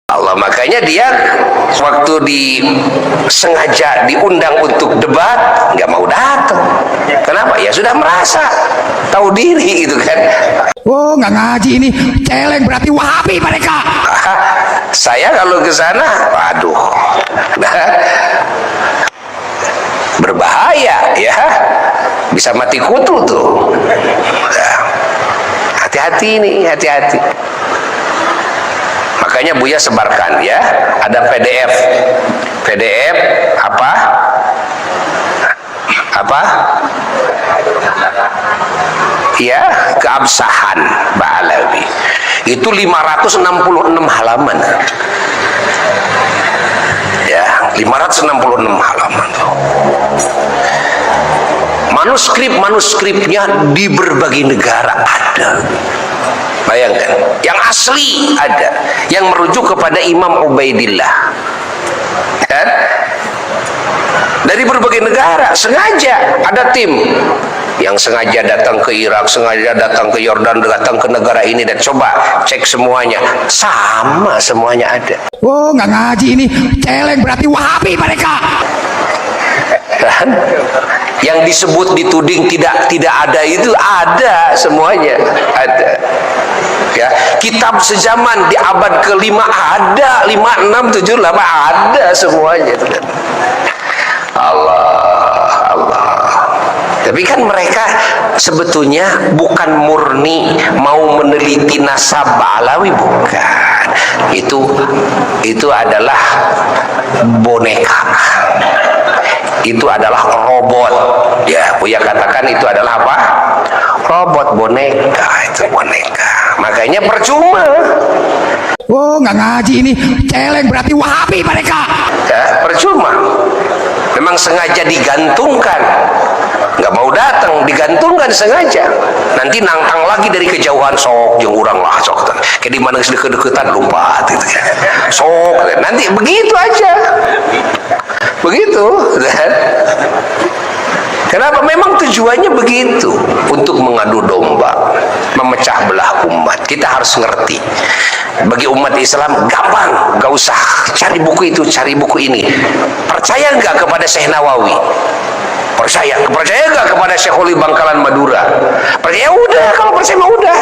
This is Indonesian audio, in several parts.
Allah, makanya dia waktu sengaja diundang untuk debat nggak mau datang. Kenapa? Ya sudah merasa tahu diri gitu kan. Oh, nggak ngaji ini, celeng berarti Wahabi mereka. Saya kalau ke sana, waduh, berbahaya ya, bisa mati kutu tuh. Hati-hati nih, hati-hati. Makanya Buya sebarkan ya, ada PDF apa ya, keabsahan Ba'alawi itu 566 halaman ya, 566 halaman. Manuskripnya di berbagai negara ada. Bayangkan, yang asli ada, yang merujuk kepada Imam Ubaidillah kan? Dari berbagai negara, sengaja ada tim yang sengaja datang ke Irak, sengaja datang ke Yordan, datang ke negara ini, dan coba cek semuanya, sama semuanya ada. Oh, nggak ngaji ini, celeng berarti Wahabi mereka. Kan? Yang disebut dituding tidak ada itu ada, semuanya ada. Ya, kitab sejaman di abad ke-5 ada, 5, 6, 7, 8 ada semuanya. Allah. Tapi kan mereka sebetulnya bukan murni mau meneliti nasab Ba'alawi, bukan. Itu adalah boneka. Itu adalah robot. Ya, Buya katakan itu adalah apa? Robot, boneka, itu boneka. Makanya percuma. Oh, nggak ngaji ini, celeng berarti Wahabi mereka. Ya, percuma. Memang sengaja digantungkan, nggak mau datang, digantungkan sengaja. Nanti nantang lagi dari kejauhan, sok jeung urang lah, sok. Kayak di mana deket-deketan lompat gitu kan. Sok, nanti begitu aja. Begitu. Kenapa? Memang tujuannya begitu, untuk mengadu domba, memecah belah umat. Kita harus ngerti. Bagi umat Islam gampang, gak usah cari buku itu, cari buku ini. Percaya nggak kepada Syekh Nawawi? Percaya nggak kepada Syekh Uli Bangkalan Madura? Percaya, udah, kalau percaya mah udah.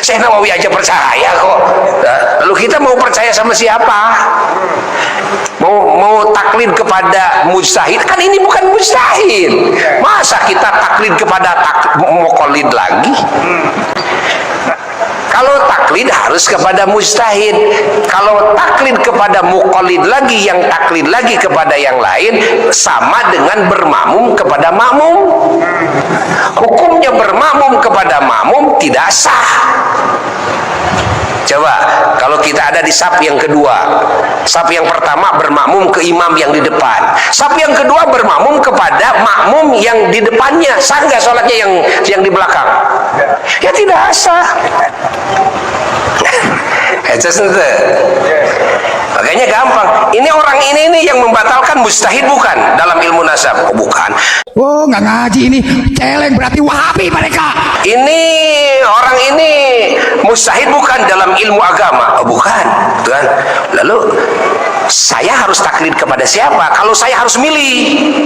Syekh Nawawi aja percaya kok. Lalu kita mau percaya sama siapa? Mau taklid kepada mujtahid? Kan ini bukan mujtahid. Masa kita taklid kepada muqallid lagi? Kalau taklid harus kepada mujtahid. Kalau taklid kepada muqallid lagi, yang taklid lagi kepada yang lain, sama dengan bermakmum kepada makmum. Hukumnya bermakmum kepada makmum tidak sah. Coba kalau kita ada di saf yang kedua, saf yang pertama bermakmum ke imam yang di depan, saf yang kedua bermakmum kepada makmum yang di depannya, sah nggak sholatnya yang di belakang? Ya tidak sah. Makanya gampang. Ini orang ini yang membatalkan mujtahid bukan dalam ilmu nasab? Oh, bukan. Oh, nggak ngaji ini, celeng berarti Wahabi mereka. Ini orang ini mujtahid bukan dalam ilmu agama? Oh, bukan. Tuhan. Lalu saya harus taklid kepada siapa? Kalau saya harus milih.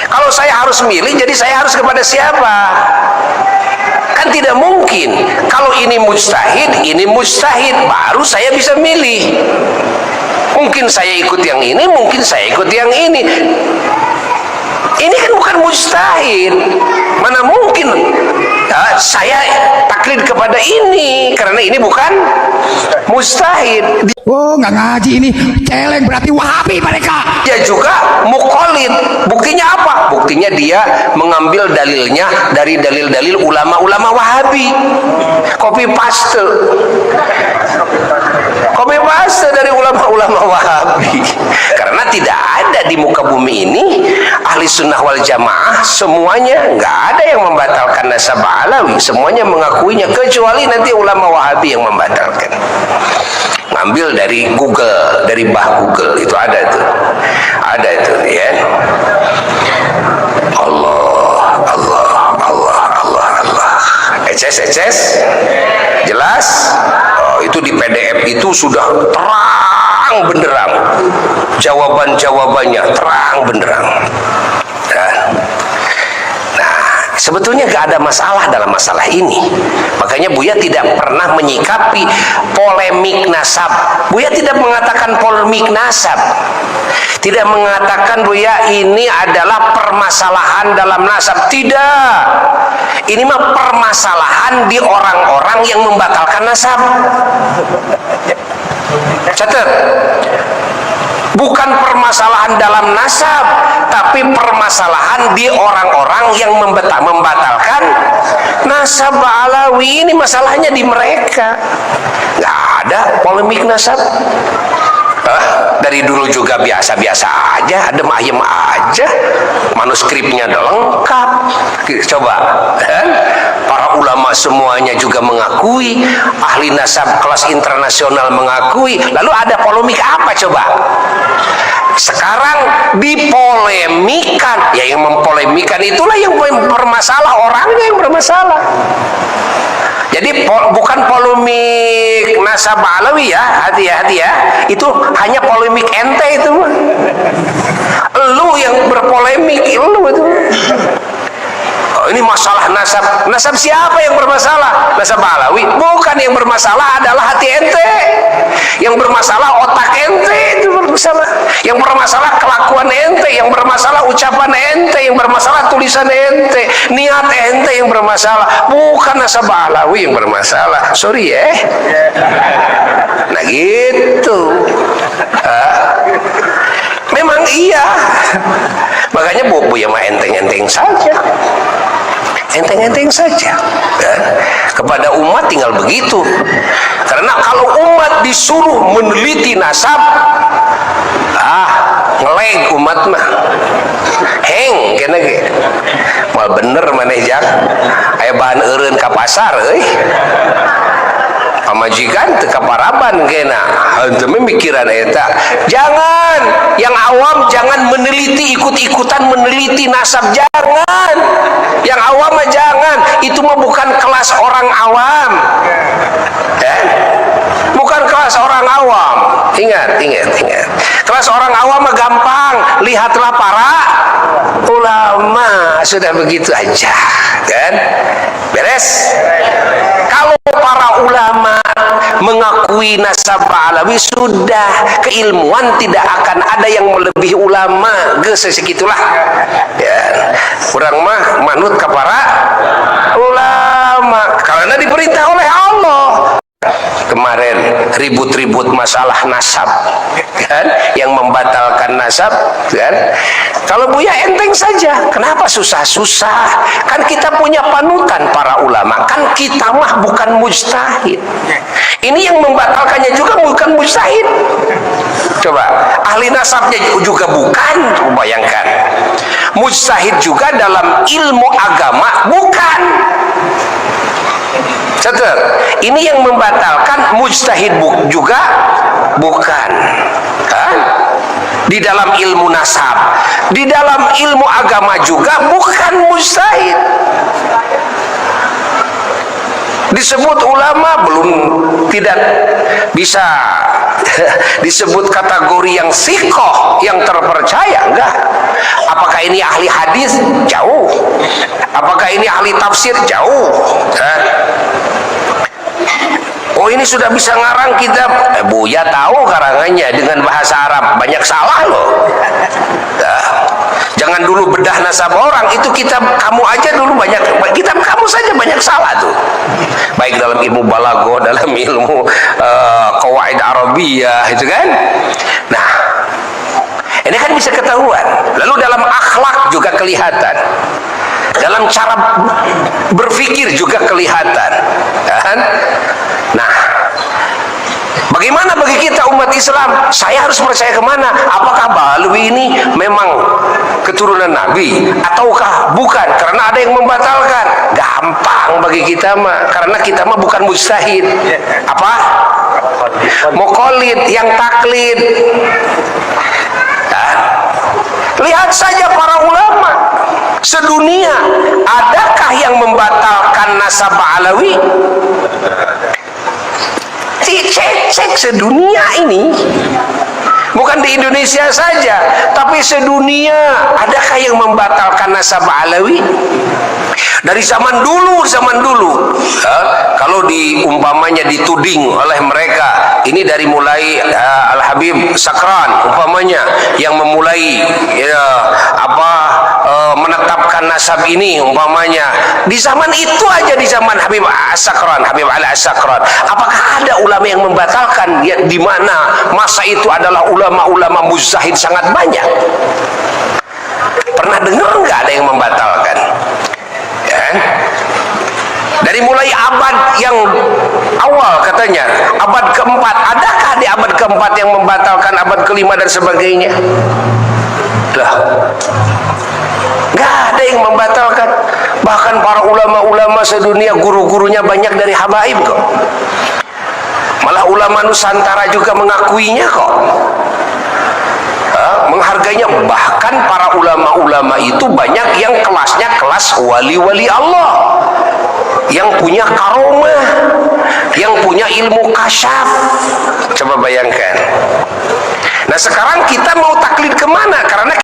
Kalau saya harus milih, jadi saya harus kepada siapa? Kan tidak mungkin. Kalau ini mujtahid, baru saya bisa milih. Mungkin saya ikut yang ini, mungkin saya ikut yang ini. Ini kan bukan mujtahid. Mana mungkin saya taklid kepada ini, karena ini bukan mujtahid. Oh, nggak ngaji ini, celeng berarti Wahabi mereka. Dia juga muqallid. Buktinya apa? Buktinya dia mengambil dalilnya dari dalil-dalil ulama-ulama Wahabi. Copy paste dari ulama-ulama Wahabi. Karena tidak ada di muka bumi ini ahli sunnah wal jamaah semuanya, nggak ada yang membatalkan nasab Ba'alawi. Semuanya mengakuinya, kecuali nanti ulama Wahabi yang membatalkan. Ngambil dari Google, dari Google, itu ada itu ya. Allah. Eces jelas. Oh, itu di PDF itu sudah terang benderang, jawabannya terang benderang. Sebetulnya gak ada masalah dalam masalah ini. Makanya Buya tidak pernah menyikapi polemik nasab. Buya tidak mengatakan polemik nasab, tidak mengatakan Buya ini adalah permasalahan dalam nasab. Tidak. Ini mah permasalahan di orang-orang yang membatalkan nasab. Catat. Bukan permasalahan dalam nasab, tapi permasalahan di orang-orang yang membatalkan nasab Alawi. Ini masalahnya di mereka. Nggak ada polemik nasab. Dari dulu juga biasa-biasa aja, adem ayem aja, manuskripnya udah lengkap. Coba, para ulama semuanya juga mengakui, ahli nasab kelas internasional mengakui. Lalu ada polemik apa coba? Sekarang dipolemikan, ya yang mempolemikan itulah yang bermasalah, orangnya yang bermasalah. Jadi bukan polemik nasab Alawi ya, hati-hati ya. Itu hanya polemik ente itu. Lu yang berpolemik, lu itu. Oh, ini masalah nasab. Nasab siapa yang bermasalah? Nasab Alawi. Bukan, yang bermasalah adalah hati ente. Yang bermasalah otak ente itu bermasalah. Yang bermasalah kelakuan ente, yang bermasalah ucapan ente, yang bermasalah tulisan ente, niat ente yang bermasalah. Bukan nasab Alawi yang bermasalah. Sorry ya. Nah gitu. Memang iya. Makanya Buya mah enteng-enteng saja. Enteng-enteng saja ya. Kepada umat tinggal begitu. Karena kalau umat disuruh meneliti nasab, ngeleg umat mah heng kena ge mal bener maneh jak aya bahan eureun ka pasar euy pamajikan teu kaparaban kena henteu mikiran eta. Jangan, yang awam jangan meneliti, ikut-ikutan meneliti nasab, jangan. Yang awam mah jangan, itu mah bukan kelas orang awam. Bukan kelas orang awam. Ingat. Kelas orang awam mah gampang, lihatlah para ulama, sudah begitu aja, kan? Beres. Kalau para ulama mengakui nasab Alawi, sudah keilmuan tidak akan ada yang melebihi ulama. Segitulah. Ya, kurang mah manut ke para ulama karena diperintah oleh Allah. Kemarin ribut-ribut masalah nasab, kan? Yang membatalkan nasab, kan? Kalau Buya enteng saja, kenapa susah-susah? Kan kita punya panutan para ulama, kan kita mah bukan mujtahid. Ini yang membatalkannya juga bukan mujtahid. Coba, ahli nasabnya juga bukan, bayangkan. Mujtahid juga dalam ilmu agama bukan. Catat, ini yang membatalkan mujtahid juga bukan. Di dalam ilmu nasab, di dalam ilmu agama juga bukan mujtahid. Disebut ulama belum, tidak bisa disebut kategori yang siqah, yang terpercaya, enggak. Apakah ini ahli hadis? Jauh. Apakah ini ahli tafsir? Jauh. Oh, ini sudah bisa ngarang kitab. Buya tahu karangannya dengan bahasa Arab, banyak salah loh. Jangan dulu bedah nasab orang, itu kitab kamu aja dulu banyak, kitab kamu saja banyak salah tuh. Baik dalam ilmu balaghah, dalam ilmu qawaid Arabiyah, itu kan. Nah, ini kan bisa ketahuan. Lalu dalam akhlak juga kelihatan. Dalam cara berpikir juga kelihatan, kan? Nah, bagaimana bagi kita umat Islam? Saya harus percaya kemana? Apakah Alawi ini memang keturunan Nabi ataukah bukan? Karena ada yang membatalkan. Gampang bagi kita mah, karena kita mah bukan mujtahid. Apa? Muqallid, yang taklid. Nah, lihat saja para ulama sedunia, adakah yang membatalkan nasab Alawi? cek sedunia ini. Bukan di Indonesia saja, tapi sedunia. Adakah yang membatalkan nasab Alawi? Dari zaman dulu, kalau diumpamanya dituding oleh mereka, ini dari mulai Al-Habib Sakran umpamanya yang memulai menetapkan nasab ini umpamanya di zaman itu aja, di zaman Habib As-Sakran, Habib Ali As-Sakran. Apakah ada ulama yang membatalkan? Ya, di mana masa itu adalah ulama-ulama muzahid sangat banyak. Pernah dengar nggak ada yang membatalkan? Ya. Dari mulai abad yang awal katanya, abad keempat, adakah di abad keempat yang membatalkan, abad kelima dan sebagainya? Lah, nggak ada yang membatalkan. Bahkan para ulama-ulama sedunia, guru-gurunya banyak dari habaib kok. Malah ulama Nusantara juga mengakuinya kok, menghargainya. Bahkan para ulama-ulama itu banyak yang kelasnya kelas wali-wali Allah, yang punya karomah, yang punya ilmu kasyaf. Coba bayangkan. Nah sekarang kita mau taklid kemana? Karena